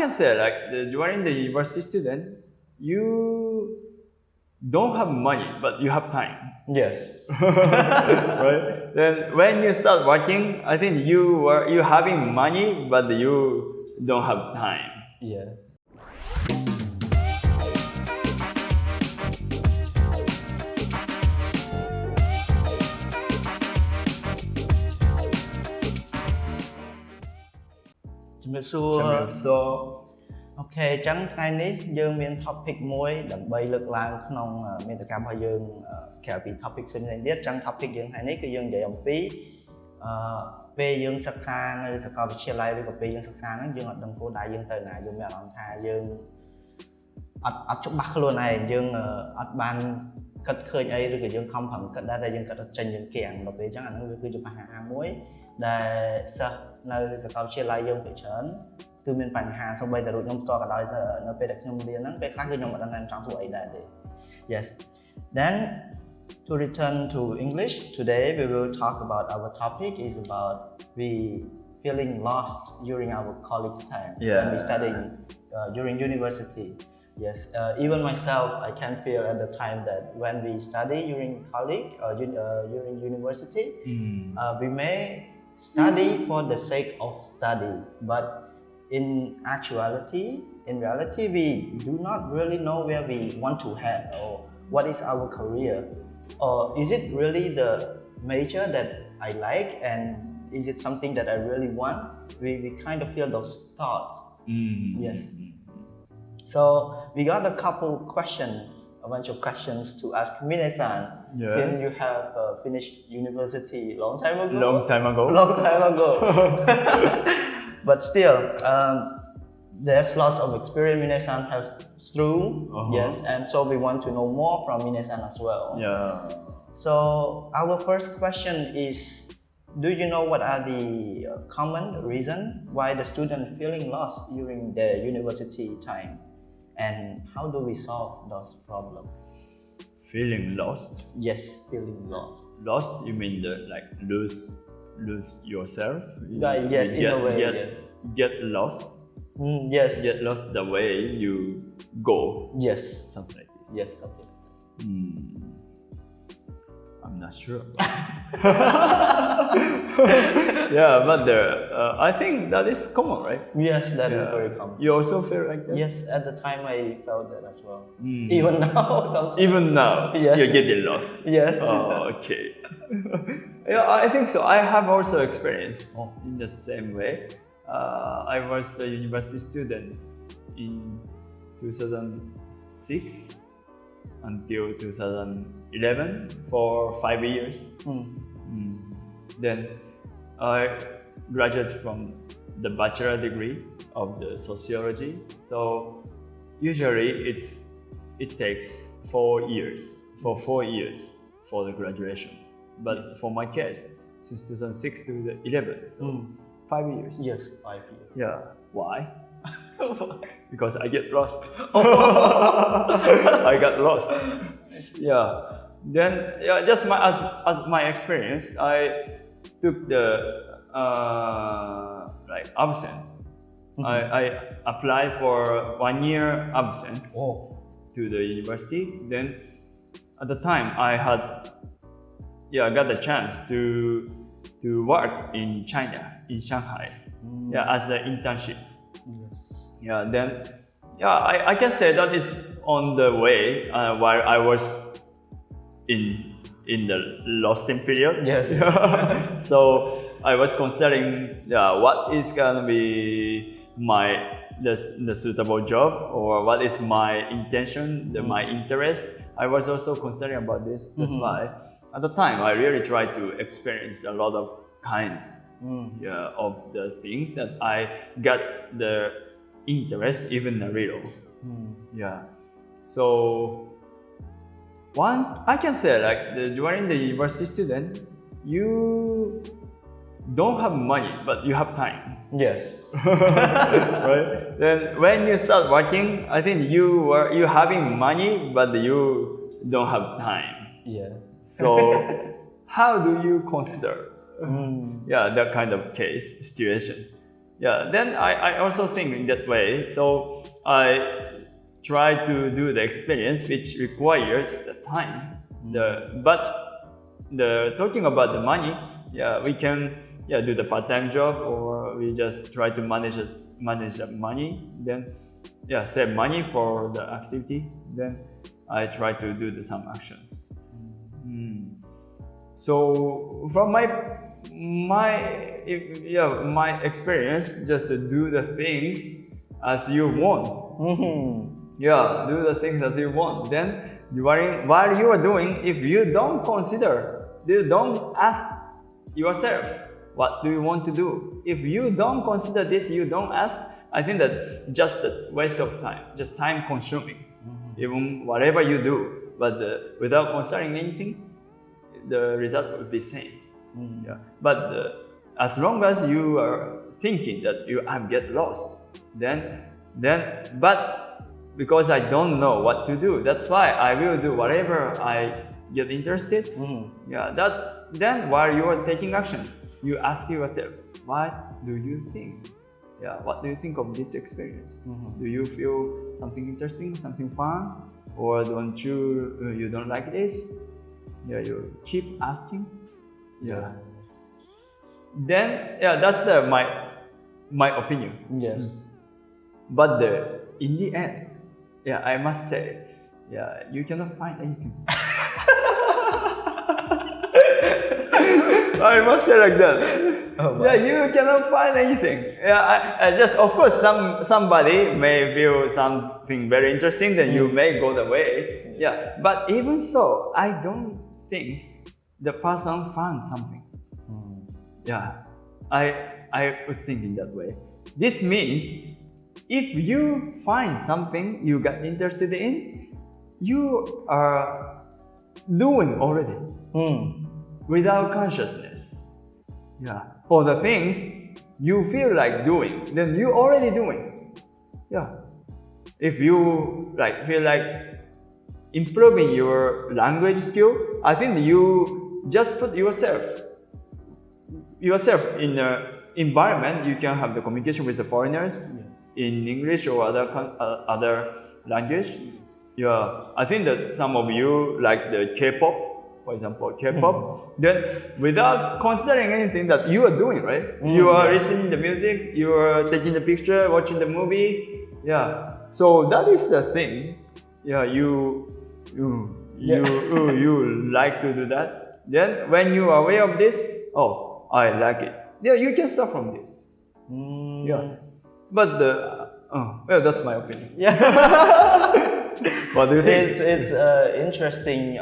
can say like you are in the university student, you don't have money, but you have time. Yes. Right? Then when you start working, I think you having money, but you don't have time. Yeah.ជំរាបសួរ So OK អញ្ចឹងថ្ងៃនេះយើងមាន topic មួយដើម្បីលើកឡើងក្នុងមាតិការបស់យើងក្រៅពី topic ផ្សេងៗទៀតអញ្ចឹង topic យើងថ្ងៃនេះគឺយើងនិយាយអំពីពេលយើងសិក្សានៅសាកលវិទ្យាល័យឬក៏ពេលយើងសិក្សាហ្នឹងយើងអត់ដឹងគោលដៅយើងទៅណាយើងមានអារម្មណ៍ថាយើងអត់ច្បាស់ខ្លួនឯងយើងអត់បានគិតឃើញអីឬក៏យើងខំប្រឹងគិតដែរតែយើងគិតអត់ចេញយើងកៀងដល់ពេលអញ្ចឹងអាហ្នឹងវាគឺជាបញ្ហាមួយដែលសិស្សនៅសាកលវិទ្យាល័យយើងភាគច្រើនគឺមានបញ្ហាសូម្បីតែរូបខ្ញុំផ្ទាល់ក៏ដោយនៅពេលដែលខ្ញុំរៀនហ្នឹងពេលខ្លះគឺខ្ញុំអត់ដឹងថាចង់ធ្វើអីដែរទេ Yes then to return to English today we will talk about our topic is about we feeling lost during our college time when we studying during university Yes, even myself, I can feel at the time that when we study during college or during university, we may study for the sake of study, but in reality, we do not really know where we want to head or what is our career, or is it really the major that I like and is it something that I really want? We kind of feel those thoughts. Yes. So we got a bunch of questions to ask Mine-san. Yes. Since you have finished university long time ago. long time ago. But still, there's lots of experience Mine-san has through. Yes, and so we want to know more from Mine-san as well. Yeah. So our first question is, do you know what are the common reasons why the student feeling lost during their university time? And how do we solve those problems? Feeling lost. Yes, feeling lost. Lost, you mean like lose yourself? Yes, in a way, yes. Get lost. Yes. Get lost the way you go. Yes. Something like this. Yes, something like that. I'm not sure. Yeah, but I think that is common, right? Yes, that is very common. You also feel like that? Yes, at the time I felt that as well. Even now, sometimes. Even now, Yes. you're getting lost. Yes. Oh, okay. Yeah, I think so. I have also experienced in the same way. I was a university student in 2006 until 2011 for 5 years. Then I graduated from the bachelor degree of the sociology. So usually it takes 4 years for the graduation. But for my case, since 2006 to 2011, so 5 years. Yes, 5 years. Yeah. Why? Because I get lost. I got lost. Yeah. Then just as my experience, I took the like absence. I applied for 1 year absence to the university. Then at the time I got the chance to work in China, in Shanghai. As an internship. Yes. Then I can say that is on the way while I was in the losting period. Yes. So I was considering what is gonna be the suitable job or what is my intention, my interest. I was also considering about this. That's why at the time I really tried to experience a lot of kinds of the things that I got the interest even a little. So one, I can say like during the university student, you don't have money, but you have time. Yes. Right? Then when you start working, I think you having money, but you don't have time. Yeah. So how do you consider that kind of situation? Yeah, then I also think in that way. So I try to do the experience which requires the time. But talking about the money, yeah, we can do the part-time job, or we just try to manage the money. Then save money for the activity. Then I try to do some actions. So from my experience, just to do the things as you want. Yeah, do the things as you want. Then while you are doing, if you don't ask yourself, what do you want to do? If you don't consider this, you don't ask, I think that just a waste of time, just time consuming. Even whatever you do, but without considering anything, the result will be same. Yeah. But as long as you are thinking that I'm get lost, then but because I don't know what to do, that's why I will do whatever I get interested. Yeah, that's then while you are taking action, you ask yourself, what do you think? Yeah, what do you think of this experience? Do you feel something interesting, something fun, or don't you don't like this? Yeah, you keep asking. Yeah. Then that's my opinion. Yes. But in the end, I must say, you cannot find anything. I must say like that. Oh, wow. Yeah, you cannot find anything. Yeah, I just, of course, somebody may feel something very interesting, then you may go the way. Yeah, but even so, I don't think the person found something. Yeah, I was thinking that way. This means if you find something you got interested in, you are doing already without consciousness. Yeah, for the things you feel like doing, then you already doing. Yeah, if you feel like improving your language skill, I think you just put yourself in an environment you can have the communication with the foreigners in English or other language. Yeah, I think that some of you like the K-pop, for example, K-pop. Then without considering anything that you are doing, right? You are listening to the music, you are taking the picture, watching the movie. Yeah, so that is the thing. Yeah, you like to do that. Then when you are aware of this, oh, I like it. Yeah, you can start from this. Yeah, but that's my opinion. Yeah. What do you think? It's interesting,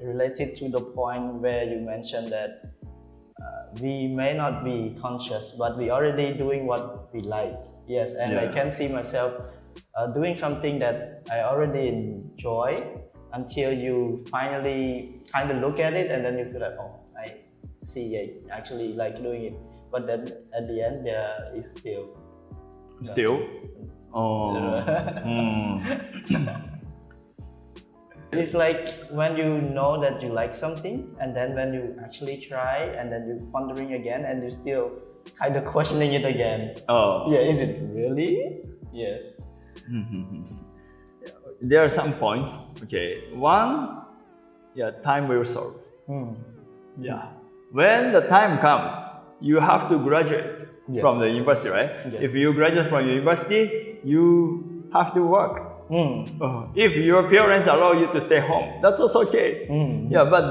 related to the point where you mentioned that we may not be conscious, but we already doing what we like. Yes, and I can see myself doing something that I already enjoy until you finally kind of look at it, and then you feel like, oh, I see, I actually like doing it. But then at the end, there is still. Oh. It's like when you know that you like something, and then when you actually try, and then you're pondering again, and you're still kind of questioning it again. Oh. Yeah, is it really? Yes. There are some points. Okay, one, time will solve. Yeah, when the time comes, you have to graduate from the university, right? If you graduate from university, you have to work. If your parents allow you to stay home, that's also okay. Yeah, but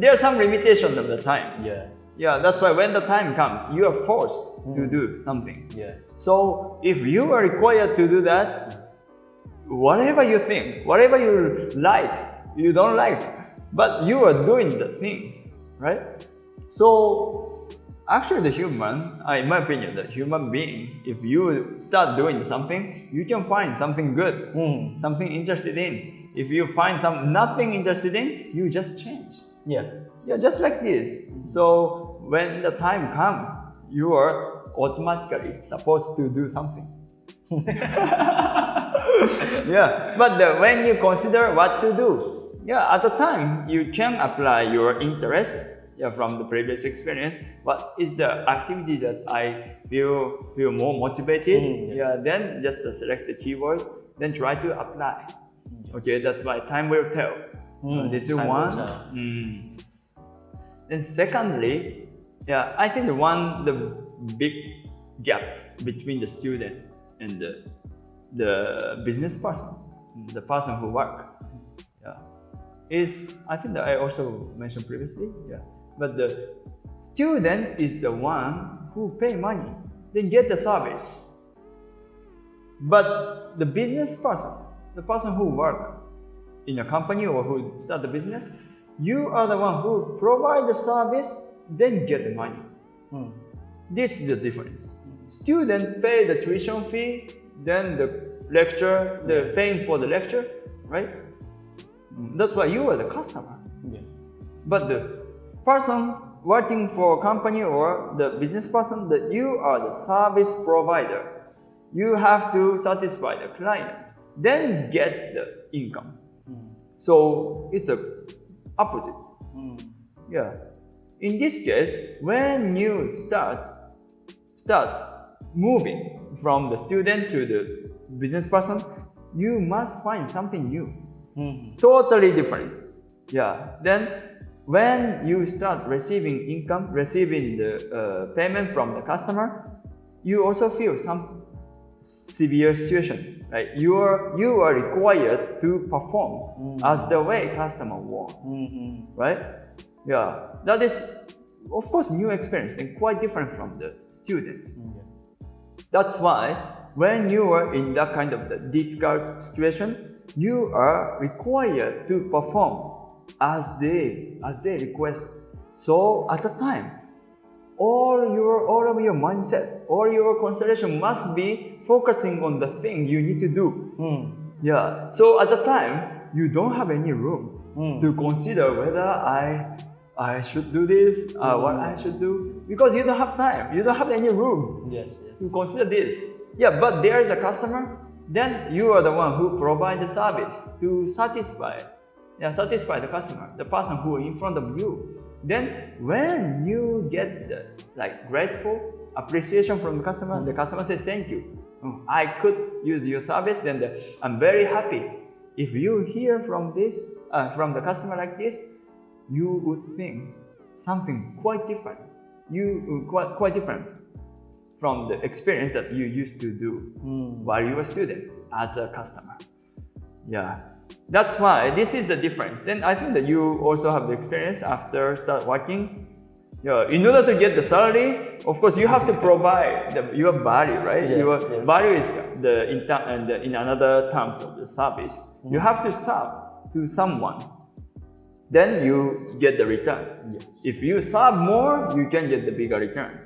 there are some limitations of the time. Yes. Yeah, that's why when the time comes, you are forced to do something. Yes. So if you are required to do that, whatever you think, whatever you like, you don't like, but you are doing the things, right? So actually the human, in my opinion, the human being, if you start doing something, you can find something good, something interested in. If you find nothing interested in, you just change. Yeah, just like this. So when the time comes, you are automatically supposed to do something. Yeah, but when you consider what to do, at the time you can apply your interest from the previous experience. What is the activity that I feel more motivated? Then just select the keyword, then try to apply. Okay, that's why time will tell. This is one. Then secondly, I think the big gap between the student and the business person, the person who work, is, I think that I also mentioned previously, but the student is the one who pay money, then get the service. But the business person, the person who work in a company or who start the business, you are the one who provide the service, then get the money. This is the difference. Student pay the tuition fee, then the lecture, the paying for the lecture, right? That's why you are the customer. But the person working for a company or the business person, that you are the service provider. You have to satisfy the client, then get the income. So it's a opposite. In this case, when you start moving from the student to the business person, you must find something new, totally different. Then when you start receiving income, receiving the payment from the customer, you also feel some severe situation. Right? You are required to perform as the way customer want. Right? That is, of course, new experience and quite different from the student. That's why when you are in that kind of the difficult situation, you are required to perform as they request. So at the time, all of your mindset, all your concentration must be focusing on the thing you need to do. So at the time, you don't have any room to consider whether I should do this, what I should do, because you don't have time, you don't have any room to consider this. But there is a customer, then you are the one who provide the service to satisfy the customer, the person who is in front of you. Then when you get the grateful appreciation from the customer says thank you. I could use your service, then I'm very happy. If you hear from this, from the customer like this, you would think something quite different. Quite different from the experience that you used to do while you were a student as a customer. That's why this is the difference. Then I think that you also have the experience after start working. In order to get the salary, of course, you have to provide your value, right? Your value is in another terms of the service. You have to serve to someone. Then you get the return. If you serve more, you can get the bigger return.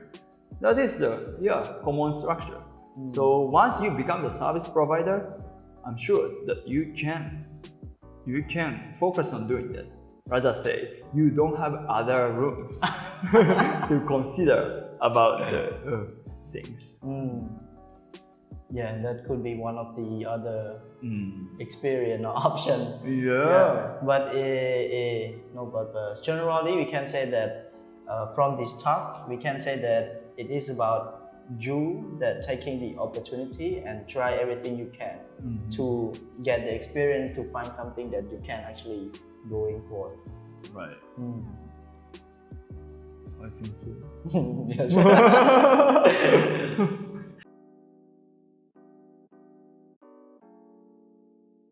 That is the common structure. So once you become the service provider, I'm sure that you can focus on doing that. Rather say, you don't have other rooms to consider about the things. That could be one of the other experience or option. But generally we can say that from this talk, we can say that it is about you that taking the opportunity and try everything you can to get the experience, to find something that you can actually going for. Right. I think so. Yes.